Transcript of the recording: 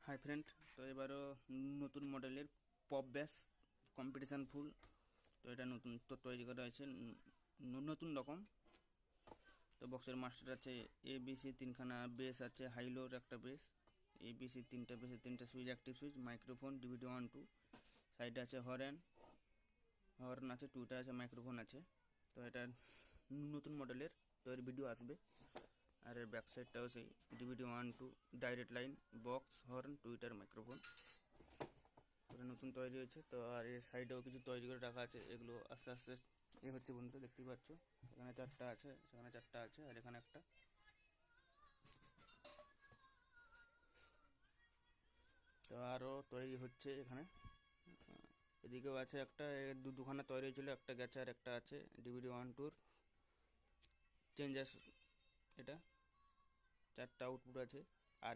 Hi friend, তো এবারও নতুন মডেলের পপ ব্যাস কম্পিটিশান ফুল। তো এটা নতুন তো তৈরি করা হয়েছে নতুন রকম। তো বক্সের মাস্টার আছে ABC তিনখানা বেস আছে, হাইলোর একটা বেস, ABC তিনটা বেসের তিনটা switch, active switch, microphone, DVD 1 2, সাইডে আছে হর্ন আছে, টুইটার আছে, মাইক্রোফোন আছে। তো এটা নতুন মডেলের, তো এর ভিডিও আসবে। আর এর ব্যাক সাইডটাও সেই DVD 1 2, direct line, box, horn, Twitter, microphone. ওটা নতুন তৈরি হয়েছে। তো আর এর সাইডেও কিছু তৈরি করে রাখা আছে, এগুলো আস্তে আস্তে এ হচ্ছে বন্ধুরা, দেখতেই পাচ্ছ। এখানে চারটা আছে, সেখানে চারটা আছে, আর এখানে একটা। তো আরও তৈরি হচ্ছে এখানে, এদিকেও আছে একটা, দুখানা তৈরি হয়েছিল, একটা গেছে আর একটা আছে। DVD 1 2 চেঞ্জাস, এটা চারটা আউটপুট আছে। আর